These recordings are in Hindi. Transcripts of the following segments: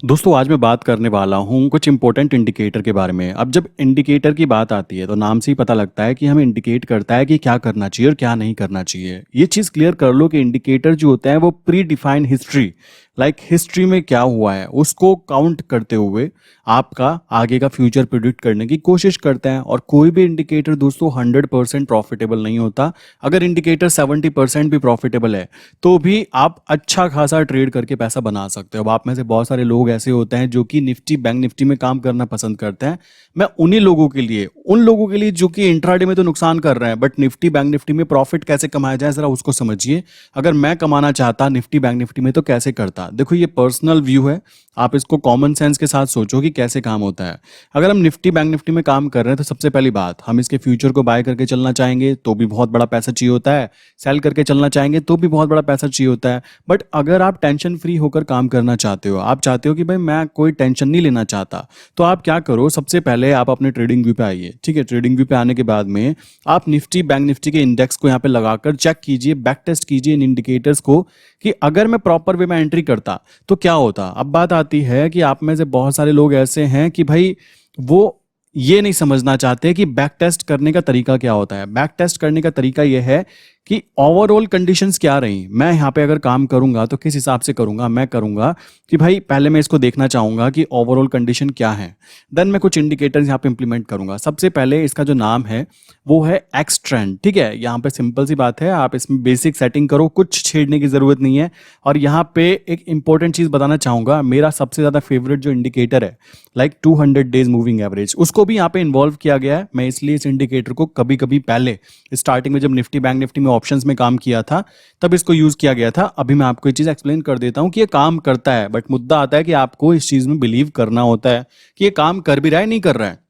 दोस्तों आज मैं बात करने वाला हूँ कुछ इंपॉर्टेंट इंडिकेटर के बारे में। अब जब इंडिकेटर की बात आती है तो नाम से ही पता लगता है कि हमें इंडिकेट करता है कि क्या करना चाहिए और क्या नहीं करना चाहिए। ये चीज़ क्लियर कर लो कि इंडिकेटर जो होते हैं वो pre defined history, like history में क्या हुआ है उसको काउंट करते हुए आपका आगे का फ्यूचर प्रिडिक्ट करने की कोशिश करते हैं। और कोई भी इंडिकेटर दोस्तों 100% प्रॉफिटेबल नहीं होता। अगर इंडिकेटर 70% भी प्रॉफिटेबल है तो भी आप अच्छा खासा ट्रेड करके पैसा बना सकते हो। अब आप में से बहुत सारे लोग ऐसे होते हैं जो कि निफ्टी बैंक निफ्टी में काम करना पसंद करते हैं। मैं उन्हीं लोगों के लिए, उन लोगों के लिए जो कि इंट्राडे में तो नुकसान कर रहे हैं बट निफ्टी बैंक निफ्टी में प्रॉफिट कैसे कमाया जाए जरा उसको समझिए। अगर मैं कमाना चाहता निफ्टी बैंक निफ्टी में तो कैसे करता। देखो ये पर्सनल व्यू है, आप इसको कॉमन सेंस के साथ सोचो कि कैसे काम होता है। अगर हम निफ्टी बैंक निफ्टी में काम कर रहे हैं तो सबसे पहली बात हम इसके फ्यूचर को बाय करके चलना चाहेंगे तो भी बहुत बड़ा पैसा चाहिए होता है, सेल करके चलना चाहेंगे तो भी बहुत बड़ा पैसा चाहिए होता है। बट अगर आप टेंशन फ्री होकर काम करना चाहते हो, आप चाहते हो कि भाई मैं कोई टेंशन नहीं लेना चाहता, तो आप क्या करो, सबसे पहले आप अपने ट्रेडिंग व्यू पे आइए। ठीक है, ट्रेडिंग व्यू पे आने के बाद में आप निफ्टी बैंक निफ्टी के इंडेक्स को यहाँ पे लगाकर चेक कीजिए, बैक टेस्ट कीजिए इन इंडिकेटर्स को कि अगर मैं प्रॉपर वे में एंट्री करता तो क्या होता। अब बात आती है कि आप में से बहुत सारे लोग ऐसे हैं कि भाई वो ये नहीं समझना चाहते कि बैक टेस्ट करने का तरीका क्या होता है। बैक टेस्ट करने का तरीका यह है कि ओवरऑल कंडीशंस क्या रही, मैं यहाँ पे अगर काम करूंगा तो किस हिसाब से करूंगा। मैं करूंगा कि भाई पहले मैं इसको देखना चाहूंगा कि ओवरऑल कंडीशन क्या है, देन मैं कुछ इंडिकेटर्स यहाँ पे इंप्लीमेंट करूंगा। सबसे पहले इसका जो नाम है वो है एक्स ट्रेंड। ठीक है, यहाँ पे सिंपल सी बात है, आप इसमें बेसिक सेटिंग करो, कुछ छेड़ने की जरूरत नहीं है। और यहाँ पे एक इंपॉर्टेंट चीज बताना चाहूंगा, मेरा सबसे ज्यादा फेवरेट जो इंडिकेटर है लाइक 200 डेज मूविंग एवरेज, उसको भी यहाँ पे इन्वॉल्व किया गया है। मैं इसलिए इस इंडिकेटर को कभी कभी पहले स्टार्टिंग में जब निफ्टी बैंक निफ्टी में ऑप्शंस में काम किया था तब इसको यूज किया गया था। अभी मैं आपको ये चीज एक्सप्लेन कर देता हूं कि ये काम करता है, बट मुद्दा आता है कि आपको इस चीज में बिलीव करना होता है कि ये काम कर भी रहा है नहीं कर रहा है।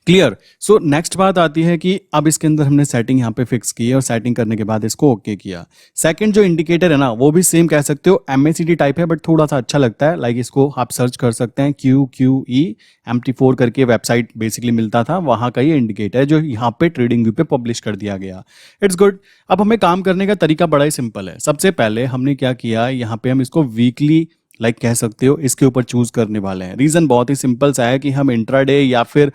क्लियर। सो नेक्स्ट बात आती है कि अब इसके अंदर हमने सेटिंग यहाँ पे फिक्स की है और सेटिंग करने के बाद इसको ओके किया। सेकंड जो इंडिकेटर है ना वो भी सेम कह सकते हो, MACD टाइप है बट थोड़ा सा अच्छा लगता है। लाइक इसको आप सर्च कर सकते हैं, QQE MT4 करके वेबसाइट बेसिकली मिलता था, वहां का ये इंडिकेटर है जो यहाँ पे ट्रेडिंग व्यू पे पब्लिश कर दिया गया। It's good. अब हमें काम करने का तरीका बड़ा ही सिंपल है। सबसे पहले हमने क्या किया, यहाँ पे हम इसको वीकली कह सकते हो इसके ऊपर चूज करने वाले हैं। रीजन बहुत ही सिंपल सा है कि हम इंट्राडे या फिर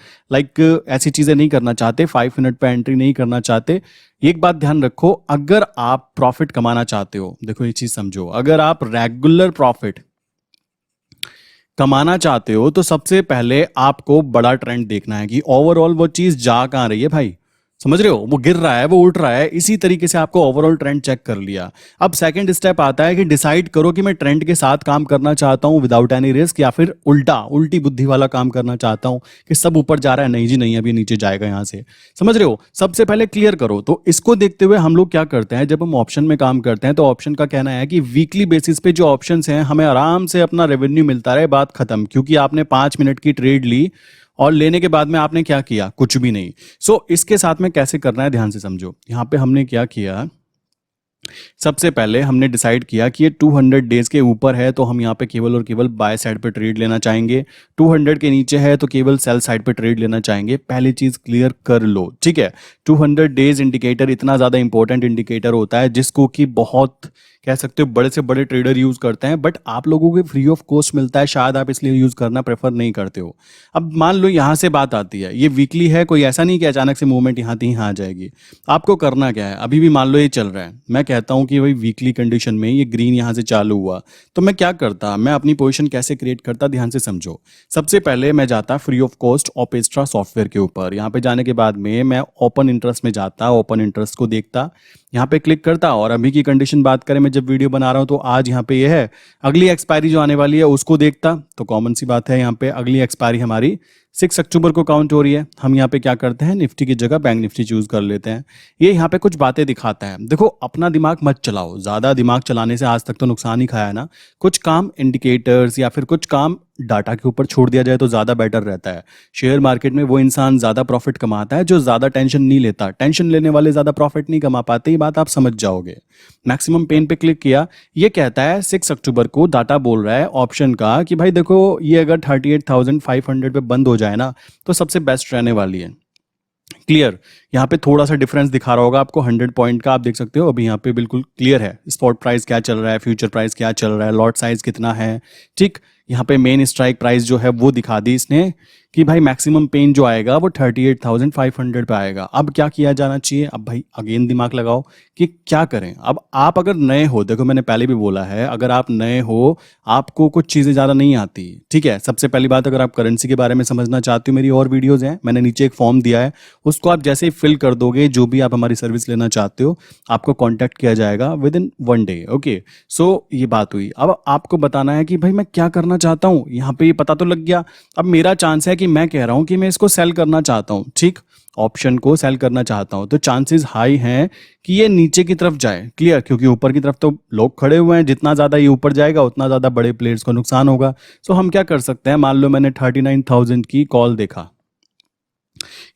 ऐसी चीजें नहीं करना चाहते, 5 मिनट पे एंट्री नहीं करना चाहते। एक बात ध्यान रखो, अगर आप प्रॉफिट कमाना चाहते हो, देखो ये चीज समझो, अगर आप रेगुलर प्रॉफिट कमाना चाहते हो तो सबसे पहले आपको बड़ा ट्रेंड देखना है कि ओवरऑल वो चीज जा कहां रही है भाई। समझ रहे हो, वो गिर रहा है वो उठ रहा है, इसी तरीके से आपको ओवरऑल ट्रेंड चेक कर लिया। अब सेकंड स्टेप आता है कि डिसाइड करो कि मैं ट्रेंड के साथ काम करना चाहता हूं विदाउट एनी रिस्क, या फिर उल्टी बुद्धि वाला काम करना चाहता हूं कि सब ऊपर जा रहा है, नहीं जी नहीं अभी नीचे जाएगा यहां से। समझ रहे हो, सबसे पहले क्लियर करो। तो इसको देखते हुए हम लोग क्या करते हैं, जब हम ऑप्शन में काम करते हैं तो ऑप्शन का कहना है कि वीकली बेसिस पे जो ऑप्शन हैं हमें आराम से अपना रेवेन्यू मिलता रहे, बात खत्म। क्योंकि आपने 5 मिनट की ट्रेड ली और लेने के बाद में आपने क्या किया, कुछ भी नहीं। सो इसके साथ में कैसे करना है ध्यान से समझो। यहां पे हमने क्या किया, सबसे पहले हमने डिसाइड किया कि ये 200 डेज के ऊपर है तो हम यहाँ पे केवल और केवल बाय साइड पे ट्रेड लेना चाहेंगे, 200 के नीचे है तो केवल सेल साइड पे ट्रेड लेना चाहेंगे। पहली चीज क्लियर कर लो, ठीक है। 200 डेज इंडिकेटर इतना ज्यादा इंपॉर्टेंट इंडिकेटर होता है जिसको कि बहुत कह सकते हो बड़े से बड़े ट्रेडर यूज करते हैं, बट आप लोगों को फ्री ऑफ कॉस्ट मिलता है, शायद आप इसलिए यूज करना प्रेफर नहीं करते हो। अब मान लो यहां से बात आती है, ये वीकली है, कोई ऐसा नहीं कि अचानक से मूवमेंट यहाँ आ जाएगी। आपको करना क्या है, अभी भी मान लो ये चल रहा है, मैं कहता हूं कि भाई वीकली कंडीशन में ये ग्रीन यहां से चालू हुआ तो मैं क्या करता, मैं अपनी पोजीशन कैसे क्रिएट करता, ध्यान से समझो। सबसे पहले मैं जाता फ्री ऑफ कॉस्ट ओपेस्ट्रा सॉफ्टवेयर के ऊपर। यहाँ पे जाने के बाद में मैं ओपन इंटरेस्ट में जाता, ओपन इंटरेस्ट को देखता, यहाँ पे क्लिक करता और अभी की कंडीशन बात करें, मैं जब वीडियो बना रहा हूं तो आज यहाँ पे ये है, अगली एक्सपायरी जो आने वाली है उसको देखता। तो कॉमन सी बात है, यहाँ पे अगली एक्सपायरी हमारी 6 अक्टूबर को काउंट हो रही है। हम यहाँ पे क्या करते हैं, निफ्टी की जगह बैंक निफ्टी चूज कर लेते हैं। ये यहाँ पे कुछ बातें दिखाता है। देखो अपना दिमाग मत चलाओ, ज्यादा दिमाग चलाने से आज तक तो नुकसान ही खाया है ना। कुछ काम इंडिकेटर्स या फिर कुछ काम डाटा के ऊपर छोड़ दिया जाए तो ज्यादा बेटर रहता है। शेयर मार्केट में वो इंसान ज्यादा प्रॉफिट कमाता है जो ज्यादा टेंशन नहीं लेता, टेंशन लेने वाले ज्यादा प्रॉफिट नहीं कमा पाते, ये बात आप समझ जाओगे। मैक्सिमम पेन पे क्लिक किया, ये कहता है 6 अक्टूबर को डाटा बोल रहा है ऑप्शन का कि भाई देखो ये अगर 38,500 पे बंद हो जाए ना तो सबसे बेस्ट रहने वाली है। क्लियर। यहाँ पे थोड़ा सा डिफरेंस दिखा रहा होगा आपको 100 पॉइंट का, आप देख सकते हो अभी यहाँ पे बिल्कुल क्लियर है स्पॉट प्राइस क्या चल रहा है, फ्यूचर प्राइस क्या चल रहा है, लॉट साइज कितना है। ठीक, यहाँ पे मेन स्ट्राइक प्राइस जो है वो दिखा दी इसने कि भाई मैक्सिमम पेन जो आएगा वो 38,500 पे आएगा। अब क्या किया जाना चाहिए? अब भाई अगेन दिमाग लगाओ कि क्या करें। अब आप अगर नए हो, देखो मैंने पहले भी बोला है, अगर आप नए हो, आपको कुछ चीज़ें ज़्यादा नहीं आती, ठीक है। सबसे पहली बात, अगर आप करेंसी के बारे में समझना चाहते हो, मेरी और वीडियोज़ हैं, मैंने नीचे एक फॉर्म दिया है, उसको आप जैसे ही फिल कर दोगे, जो भी आप हमारी सर्विस लेना चाहते हो, आपको कॉन्टैक्ट किया जाएगा विद इन 1 डे। ओके, सो ये बात हुई। अब आपको बताना है कि भाई मैं क्या करना चाहता हूँ। यहाँ पे ये पता तो लग गया। अब मेरा चांस है कि मैं कह रहा हूँ कि मैं इसको सेल करना चाहता हूँ, ठीक, ऑप्शन को सेल करना चाहता हूँ, तो चांसेस हाई हैं कि ये नीचे की तरफ जाए। क्लियर? क्योंकि ऊपर की तरफ तो लोग खड़े हुए हैं, जितना ज़्यादा ये ऊपर जाएगा उतना ज़्यादा बड़े प्लेयर्स को नुकसान होगा। सो हम क्या कर सकते हैं, मान लो मैंने 39,000 की कॉल देखा,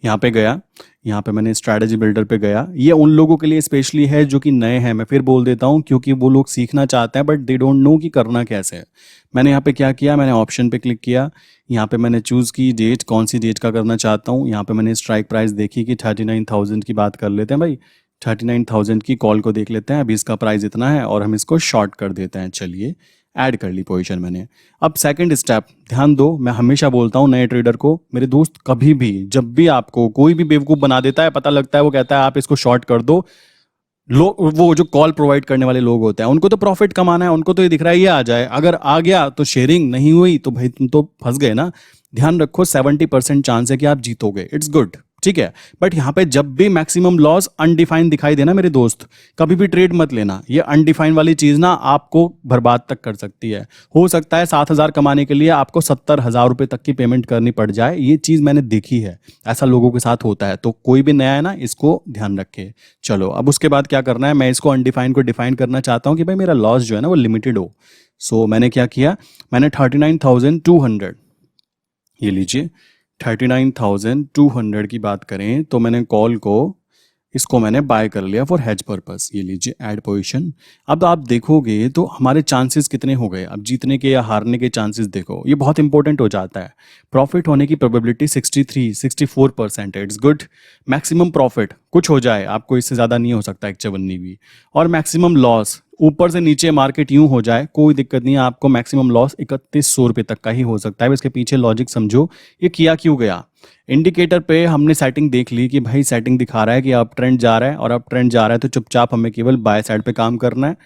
यहाँ पे गया, यहाँ पे मैंने स्ट्रैटेजी बिल्डर पे गया। ये उन लोगों के लिए स्पेशली है जो कि नए हैं, मैं फिर बोल देता हूँ, क्योंकि वो लोग सीखना चाहते हैं बट दे डोंट नो कि करना कैसे है। मैंने यहाँ पे क्या किया, मैंने ऑप्शन पे क्लिक किया, यहाँ पे मैंने चूज़ की डेट, कौन सी डेट का करना चाहता हूँ। यहाँ पे मैंने स्ट्राइक प्राइस देखी कि 39,000 की बात कर लेते हैं भाई, 39,000 की कॉल को देख लेते हैं। अभी इसका प्राइस इतना है और हम इसको शॉर्ट कर देते हैं। चलिए, ऐड कर ली पोजीशन मैंने। अब सेकंड स्टेप, ध्यान दो, मैं हमेशा बोलता हूँ नए ट्रेडर को, मेरे दोस्त, कभी भी जब भी आपको कोई भी बेवकूफ़ बना देता है, पता लगता है, वो कहता है आप इसको शॉर्ट कर दो, लोग, वो जो कॉल प्रोवाइड करने वाले लोग होते हैं, उनको तो प्रॉफिट कमाना है, उनको तो ये दिख रहा है ये आ जाए, अगर आ गया तो शेयरिंग, नहीं हुई तो भाई तुम तो फंस गए ना। ध्यान रखो, 70% चांस है कि आप जीतोगे, इट्स गुड, ठीक है। बट यहाँ पे जब भी मैक्सिमम लॉस अनडिफाइंड दिखाई देना मेरे दोस्त, कभी भी ट्रेड मत लेना। ये अनडिफाइंड वाली चीज ना आपको बर्बाद तक कर सकती है। हो सकता है 7,000 कमाने के लिए आपको 70,000 रुपए तक की पेमेंट करनी पड़ जाए। ये चीज मैंने देखी है, ऐसा लोगों के साथ होता है। तो कोई भी नया है ना, इसको ध्यान रखे। चलो, अब उसके बाद क्या करना है, मैं इसको अनडिफाइंड को डिफाइन करना चाहता हूँ कि भाई मेरा लॉस जो है ना वो लिमिटेड हो। सो मैंने क्या किया, मैंने 39,200, ये लीजिए, 39,200 की बात करें तो मैंने कॉल को, इसको मैंने बाय कर लिया फॉर हेज पर्पस। ये लीजिए, ऐड पोजीशन। अब आप देखोगे तो हमारे चांसेस कितने हो गए, अब जीतने के या हारने के चांसेस देखो, ये बहुत इंपॉर्टेंट हो जाता है। प्रॉफिट होने की प्रोबेबिलिटी 64% है, इट्स गुड। मैक्सिमम प्रॉफिट कुछ हो जाए, आपको इससे ज़्यादा नहीं हो सकता एक चवन्नी भी। और मैक्सिमम लॉस, ऊपर से नीचे मार्केट यूं हो जाए, कोई दिक्कत नहीं है, आपको मैक्सिमम लॉस 3100 रुपये तक का ही हो सकता है। इसके पीछे लॉजिक समझो, ये किया क्यों गया। इंडिकेटर पे हमने सेटिंग देख ली कि भाई सेटिंग दिखा रहा है कि अप ट्रेंड जा रहा है, और अप ट्रेंड जा रहा है तो चुपचाप हमें केवल बाय साइड पे काम करना है।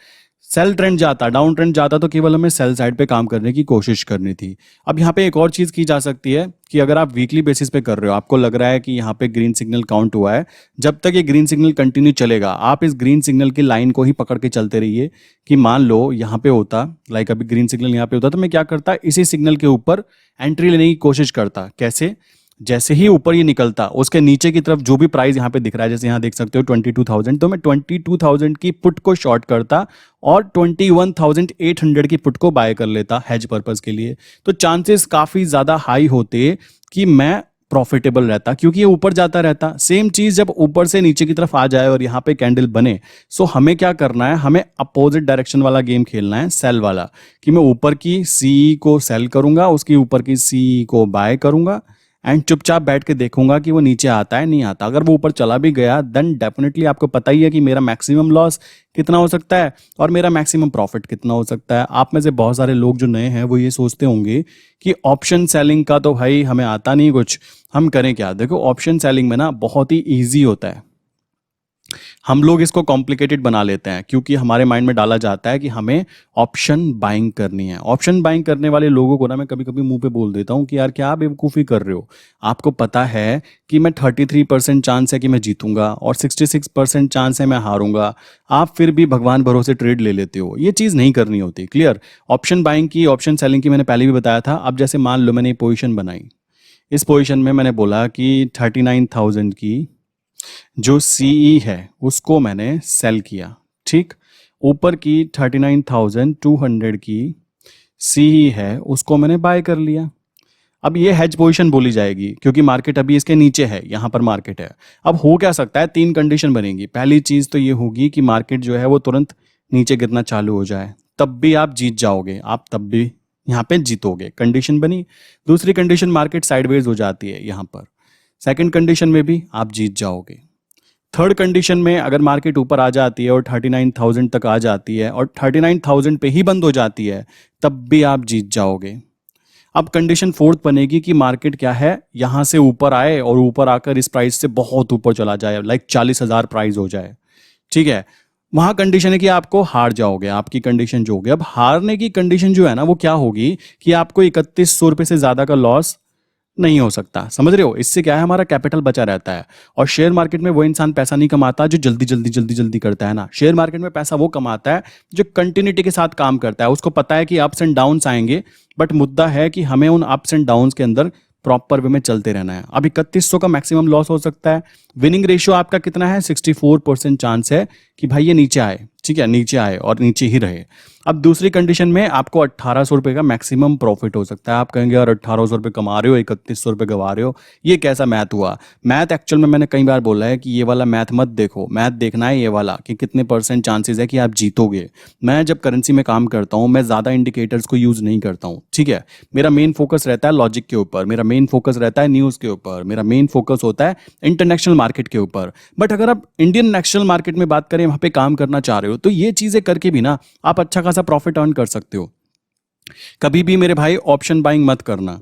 सेल ट्रेंड जाता, डाउन ट्रेंड जाता तो केवल हमें सेल साइड पे काम करने की कोशिश करनी थी। अब यहाँ पे एक और चीज़ की जा सकती है कि अगर आप वीकली बेसिस पे कर रहे हो, आपको लग रहा है कि यहाँ पे ग्रीन सिग्नल काउंट हुआ है, जब तक ये ग्रीन सिग्नल कंटिन्यू चलेगा, आप इस ग्रीन सिग्नल की लाइन को ही पकड़ के चलते रहिए। कि मान लो यहाँ पे होता, लाइक अभी ग्रीन सिग्नल यहाँ पे होता, तो मैं क्या करता, इसी सिग्नल के ऊपर एंट्री लेने की कोशिश करता। कैसे? जैसे ही ऊपर ये निकलता, उसके नीचे की तरफ जो भी प्राइस यहाँ पे दिख रहा है, जैसे यहाँ देख सकते हो 22,000, तो मैं 22,000 की पुट को शॉर्ट करता और 21,800 की पुट को बाय कर लेता हेज पर्पस के लिए। तो चांसेस काफ़ी ज़्यादा हाई होते कि मैं प्रॉफिटेबल रहता, क्योंकि ये ऊपर जाता रहता। सेम चीज़ जब ऊपर से नीचे की तरफ आ जाए और यहाँ पे कैंडल बने, सो हमें क्या करना है, हमें अपोजिट डायरेक्शन वाला गेम खेलना है, सेल वाला, कि मैं ऊपर की सी को सेल करूंगा, उसकी ऊपर की सी को बाय करूंगा, एंड चुपचाप बैठ के देखूंगा कि वो नीचे आता है नहीं आता। अगर वो ऊपर चला भी गया, देन डेफिनेटली आपको पता ही है कि मेरा मैक्सिमम लॉस कितना हो सकता है और मेरा मैक्सिमम प्रॉफिट कितना हो सकता है। आप में से बहुत सारे लोग जो नए हैं वो ये सोचते होंगे कि ऑप्शन सेलिंग का तो भाई हमें आता नहीं कुछ, हम करें क्या। देखो, ऑप्शन सेलिंग में ना बहुत ही ईजी होता है। हम लोग इसको कॉम्प्लिकेटेड बना लेते हैं, क्योंकि हमारे माइंड में डाला जाता है कि हमें ऑप्शन बाइंग करनी है। ऑप्शन बाइंग करने वाले लोगों को ना मैं कभी कभी मुंह पे बोल देता हूं कि यार क्या बेवकूफ़ी कर रहे हो। आपको पता है कि मैं 33% चांस है कि मैं जीतूंगा और 66% चांस है मैं हारूंगा, आप फिर भी भगवान भरोसे ट्रेड ले लेते हो। ये चीज़ नहीं करनी होती। क्लियर? ऑप्शन बाइंग की, ऑप्शन सेलिंग की मैंने पहले भी बताया था। अब जैसे मान लो मैंने पोजिशन बनाई, इस पोजिशन में मैंने बोला कि 39,000 की जो सीई है उसको मैंने सेल किया, ठीक। ऊपर की 39,200 की सीई है उसको मैंने बाय कर लिया। अब ये हेज पोजीशन बोली जाएगी, क्योंकि मार्केट अभी इसके नीचे है, यहाँ पर मार्केट है। अब हो क्या सकता है, 3 कंडीशन बनेगी। पहली चीज़ तो ये होगी कि मार्केट जो है वो तुरंत नीचे गिरना चालू हो जाए, तब भी आप जीत जाओगे, आप तब भी यहाँ पे जीतोगे, कंडीशन बनी। दूसरी कंडीशन, मार्केट साइडवेज हो जाती है यहाँ पर, सेकंड कंडीशन में भी आप जीत जाओगे। थर्ड कंडीशन में अगर मार्केट ऊपर आ जाती है और 39,000 तक आ जाती है और 39,000 पे ही बंद हो जाती है, तब भी आप जीत जाओगे। अब कंडीशन फोर्थ बनेगी कि मार्केट क्या है, यहां से ऊपर आए और ऊपर आकर इस प्राइस से बहुत ऊपर चला जाए, लाइक 40,000 प्राइस हो जाए, ठीक है। वहां कंडीशन है कि आपको हार जाओगे, आपकी कंडीशन जो होगी। अब हारने की कंडीशन जो है ना वो क्या होगी कि आपको 3100 रुपये से ज्यादा का लॉस नहीं हो सकता, समझ रहे हो। इससे क्या है, हमारा कैपिटल बचा रहता है। और शेयर मार्केट में वो इंसान पैसा नहीं कमाता जो जल्दी जल्दी जल्दी जल्दी करता है ना। शेयर मार्केट में पैसा वो कमाता है जो कंटिन्यूटी के साथ काम करता है। उसको पता है कि अप्स एंड डाउन्स आएंगे, बट मुद्दा है कि हमें उन अप्स एंड डाउन्स के अंदर प्रॉपर वे में चलते रहना है। अब 3100 का मैक्सिमम लॉस हो सकता है। विनिंग रेशियो आपका कितना है, 64% चांस है कि भाई ये नीचे आए, ठीक है, नीचे आए और नीचे ही रहे। अब दूसरी कंडीशन में आपको 1800 रुपये का मैक्सिमम प्रॉफिट हो सकता है। आप कहेंगे यार 1800 रुपये कमा रहे हो, 3100 रुपये गवा रहे हो, ये कैसा मैथ हुआ। मैथ एक्चुअल में मैंने कई बार बोला है कि ये वाला मैथ मत देखो, मैथ देखना है ये वाला कि कितने परसेंट चांसेस है कि आप जीतोगे। मैं जब करेंसी में काम करता हूँ मैं ज़्यादा इंडिकेटर्स को यूज़ नहीं करता हूँ, ठीक है। मेरा मेन फोकस रहता है लॉजिक के ऊपर, मेरा मेन फोकस रहता है न्यूज़ के ऊपर, मेरा मेन फोकस होता है इंटरनेशनल मार्केट के ऊपर। बट अगर आप इंडियन नेशनल मार्केट में बात करें, वहाँ पे काम करना चाह रहे हो, तो ये चीज़ें करके भी ना आप अच्छा खासा प्रॉफिट अर्न कर सकते हो। कभी भी मेरे भाई ऑप्शन बाइंग मत करना।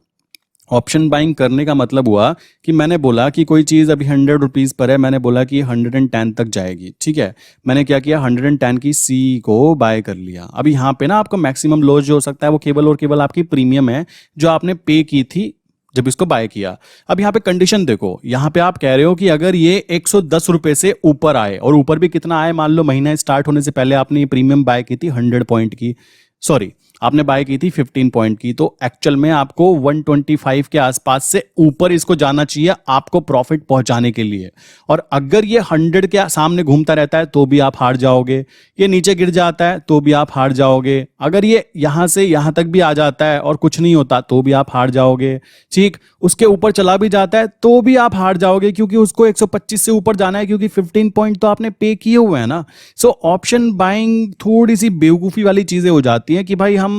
ऑप्शन बाइंग करने का मतलब हुआ कि मैंने बोला कि कोई चीज़ अभी 100 रुपीज़ पर है, मैंने बोला कि 110 तक जाएगी, ठीक है। मैंने क्या किया, 110 की सी को बाय कर लिया। अब यहाँ पे ना आपको मैक्सिमम लॉस जो हो सकता है वो केवल और केवल आपकी प्रीमियम है जो आपने पे की थी जब इसको बाय किया। अब यहाँ पे कंडीशन देखो, यहाँ पे आप कह रहे हो कि अगर ये 110 रुपये से ऊपर आए, और ऊपर भी कितना आए, मान लो महीना स्टार्ट होने से पहले आपने ये प्रीमियम बाय की थी 100 पॉइंट की, सॉरी आपने बाय की थी 15 पॉइंट की, तो एक्चुअल में आपको 125 के आसपास से ऊपर इसको जाना चाहिए आपको प्रॉफिट पहुंचाने के लिए। और अगर ये 100 के सामने घूमता रहता है तो भी आप हार जाओगे, ये नीचे गिर जाता है तो भी आप हार जाओगे, अगर ये यहां से यहां तक भी आ जाता है और कुछ नहीं होता तो भी आप हार जाओगे, ठीक। उसके ऊपर चला भी जाता है तो भी आप हार जाओगे, क्योंकि उसको 125 से ऊपर जाना है, क्योंकि 15 पॉइंट तो आपने पे किए हुए हैं ना। सो ऑप्शन बाइंग थोड़ी सी बेवकूफ़ी वाली चीज़ें हो जाती हैं कि भाई हम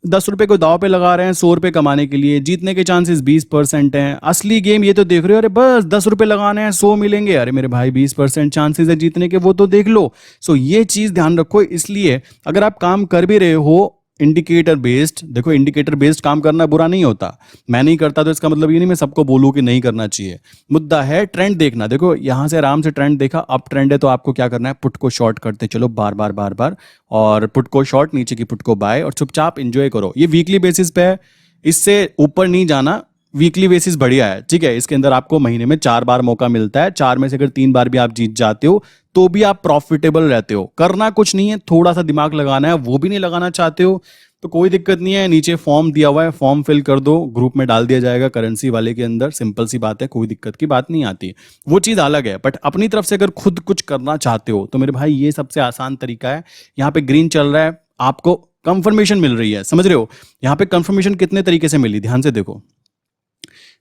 10 रुपए को दाव पे लगा रहे हैं 100 रुपए कमाने के लिए, जीतने के चांसेस 20% हैं। असली गेम ये तो देख रहे हो, अरे बस 10 रुपए लगाने हैं 100 मिलेंगे, अरे मेरे भाई 20% चांसेस है जीतने के, वो तो देख लो। सो ये चीज़ ध्यान रखो। इसलिए अगर आप काम कर भी रहे हो इंडिकेटर बेस्ड, देखो इंडिकेटर बेस्ड काम करना बुरा नहीं होता। मैं नहीं करता तो इसका मतलब ये नहीं मैं सबको बोलूँ कि नहीं करना चाहिए। मुद्दा है ट्रेंड देखना। देखो यहाँ से आराम से ट्रेंड देखा, अप ट्रेंड है तो आपको क्या करना है, पुट को शॉर्ट करते चलो बार बार बार बार, और पुट को शॉर्ट, नीचे की पुट को बाय, और चुपचाप इंजॉय करो। ये वीकली बेसिस पे है, इससे ऊपर नहीं जाना। वीकली बेसिस बढ़िया है, ठीक है। इसके अंदर आपको महीने में 4 बार मौका मिलता है, 4 में से अगर 3 बार भी आप जीत जाते हो तो भी आप प्रॉफिटेबल रहते हो। करना कुछ नहीं है, थोड़ा सा दिमाग लगाना है, वो भी नहीं लगाना चाहते हो तो कोई दिक्कत नहीं है। नीचे फॉर्म दिया हुआ है, फॉर्म फिल कर दो, ग्रुप में डाल दिया जाएगा करेंसी वाले के अंदर। सिंपल सी बात है, कोई दिक्कत की बात नहीं आती, वो चीज़ अलग है। बट अपनी तरफ से अगर खुद कुछ करना चाहते हो तो मेरे भाई ये सबसे आसान तरीका है। यहाँ पे ग्रीन चल रहा है, आपको कंफर्मेशन मिल रही है, समझ रहे हो। यहाँ पे कंफर्मेशन कितने तरीके से मिली, ध्यान से देखो।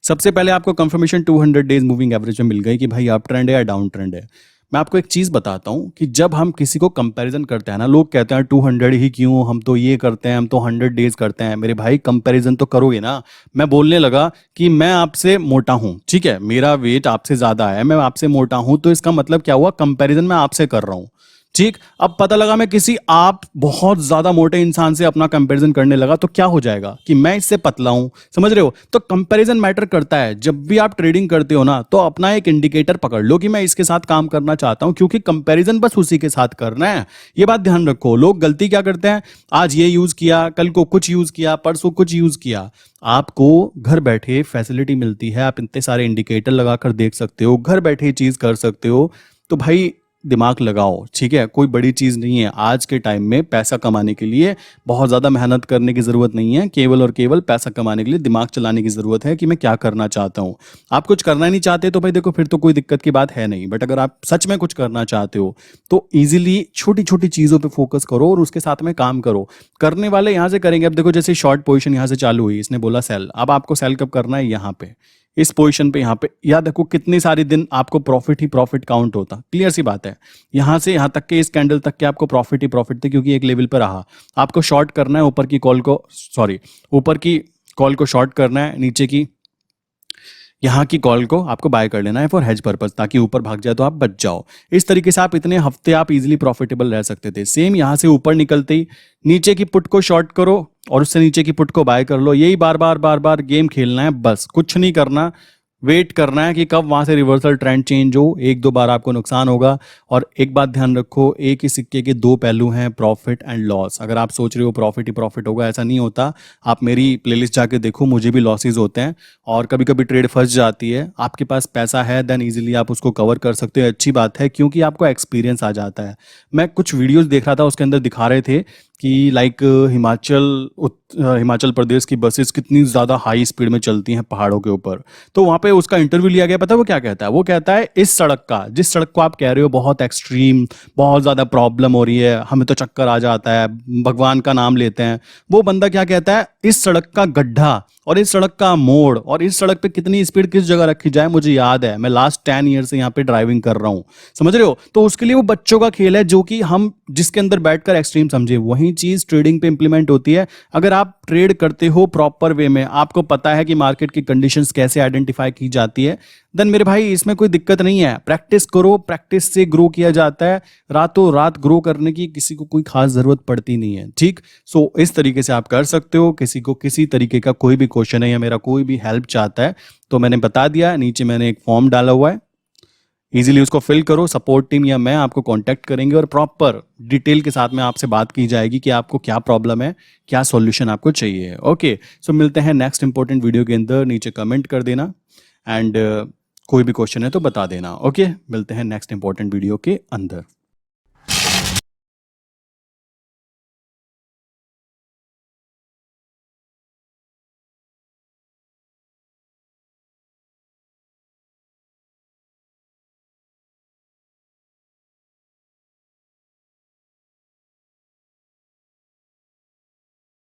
सबसे पहले आपको कंफर्मेशन 200 डेज मूविंग एवरेज में मिल गई कि भाई अप ट्रेंड है या डाउन ट्रेंड है। मैं आपको एक चीज़ बताता हूँ कि जब हम किसी को कंपैरिजन करते हैं ना, लोग कहते हैं 200 ही क्यों, हम तो ये करते हैं, हम तो 100 डेज करते हैं। मेरे भाई कंपैरिजन तो करोगे ना। मैं बोलने लगा कि मैं आपसे मोटा हूँ, ठीक है, मेरा वेट आपसे ज़्यादा है, मैं आपसे मोटा हूँ, तो इसका मतलब क्या हुआ, कंपैरिजन मैं आपसे कर रहा हूँ, ठीक। अब पता लगा मैं किसी आप बहुत ज्यादा मोटे इंसान से अपना कंपैरिजन करने लगा तो क्या हो जाएगा कि मैं इससे पतला हूं, समझ रहे हो। तो कंपैरिजन मैटर करता है। जब भी आप ट्रेडिंग करते हो ना तो अपना एक इंडिकेटर पकड़ लो कि मैं इसके साथ काम करना चाहता हूं, क्योंकि कंपैरिजन बस उसी के साथ करना है। ये बात ध्यान रखो। लोग गलती क्या करते हैं, आज ये यूज किया, कल को कुछ यूज किया, परसों कुछ यूज किया। आपको घर बैठे फैसिलिटी मिलती है, आप इतने सारे इंडिकेटर लगाकर देख सकते हो, घर बैठे चीज कर सकते हो। तो भाई दिमाग लगाओ, ठीक है, कोई बड़ी चीज़ नहीं है। आज के टाइम में पैसा कमाने के लिए बहुत ज़्यादा मेहनत करने की ज़रूरत नहीं है, केवल और केवल पैसा कमाने के लिए दिमाग चलाने की ज़रूरत है कि मैं क्या करना चाहता हूँ। आप कुछ करना नहीं चाहते तो भाई देखो फिर तो कोई दिक्कत की बात है नहीं। बट अगर आप सच में कुछ करना चाहते हो तो ईजिली छोटी छोटी चीज़ों पर फोकस करो और उसके साथ में काम करो। करने वाले यहाँ से करेंगे। अब देखो जैसे शॉर्ट पोजिशन यहाँ से चालू हुई, इसने बोला सेल, अब आपको सेल कब करना है, यहाँ पे इस पोजीशन पे, यहाँ पे। या देखो कितने सारे दिन आपको प्रॉफिट ही प्रॉफिट काउंट होता, क्लियर सी बात है। यहां से यहां तक के इस कैंडल तक के आपको प्रॉफिट ही प्रॉफिट थे, क्योंकि एक लेवल पर रहा। आपको शॉर्ट करना है ऊपर की कॉल को, सॉरी ऊपर की कॉल को शॉर्ट करना है, नीचे की यहाँ की कॉल को आपको बाय कर लेना है फॉर हेज पर्पस, ताकि ऊपर भाग जाए तो आप बच जाओ। इस तरीके से आप इतने हफ्ते आप इजीली प्रॉफिटेबल रह सकते थे। सेम यहाँ से ऊपर निकलते ही नीचे की पुट को शॉर्ट करो और उससे नीचे की पुट को बाय कर लो। यही बार बार बार बार गेम खेलना है, बस कुछ नहीं करना। वेट करना है कि कब वहां से रिवर्सल ट्रेंड चेंज हो। एक दो बार आपको नुकसान होगा। और एक बात ध्यान रखो, एक ही सिक्के के दो पहलू हैं, प्रॉफिट एंड लॉस। अगर आप सोच रहे हो प्रॉफिट ही प्रॉफिट होगा, ऐसा नहीं होता। आप मेरी प्लेलिस्ट जाके देखो, मुझे भी लॉसेज होते हैं और कभी कभी ट्रेड फंस जाती है। आपके पास पैसा है देन इजीली आप उसको कवर कर सकते हो। अच्छी बात है क्योंकि आपको एक्सपीरियंस आ जाता है। मैं कुछ वीडियोस देख रहा था, उसके अंदर दिखा रहे थे कि लाइक हिमाचल प्रदेश की बसेस कितनी ज़्यादा हाई स्पीड में चलती हैं पहाड़ों के ऊपर। तो वहाँ पे उसका इंटरव्यू लिया गया, पता है वो क्या कहता है? वो कहता है इस सड़क का, जिस सड़क को आप कह रहे हो बहुत एक्सट्रीम, बहुत ज़्यादा प्रॉब्लम हो रही है, हमें तो चक्कर आ जाता है, भगवान का नाम लेते हैं, वो बंदा क्या कहता है, इस सड़क का गड्ढा और इस सड़क का मोड़ और इस सड़क पे कितनी स्पीड किस जगह रखी जाए मुझे याद है। मैं लास्ट 10 ईयर से यहाँ पे ड्राइविंग कर रहा हूँ, समझ रहे हो? तो उसके लिए वो बच्चों का खेल है जो कि हम जिसके अंदर बैठकर एक्सट्रीम समझे। वही चीज ट्रेडिंग पे इंप्लीमेंट होती है। अगर आप ट्रेड करते हो प्रॉपर वे में, आपको पता है कि मार्केट की कंडीशंस कैसे आइडेंटिफाई की जाती है, देन मेरे भाई इसमें कोई दिक्कत नहीं है। प्रैक्टिस करो, प्रैक्टिस से ग्रो किया जाता है। रातों रात ग्रो करने की किसी को कोई खास जरूरत पड़ती नहीं है, ठीक। सो इस तरीके से आप कर सकते हो। किसी को किसी तरीके का कोई भी क्वेश्चन है या मेरा कोई भी हेल्प चाहता है तो मैंने बता दिया, नीचे मैंने एक फॉर्म डाला हुआ है, इजीली उसको फिल करो। सपोर्ट टीम या मैं आपको कांटेक्ट करेंगे और प्रॉपर डिटेल के साथ में आपसे बात की जाएगी कि आपको क्या प्रॉब्लम है, क्या सॉल्यूशन आपको चाहिए। ओके, सो मिलते हैं नेक्स्ट इंपॉर्टेंट वीडियो के अंदर। नीचे कमेंट कर देना एंड कोई भी क्वेश्चन है तो बता देना। ओके, मिलते हैं नेक्स्ट इंपॉर्टेंट वीडियो के अंदर।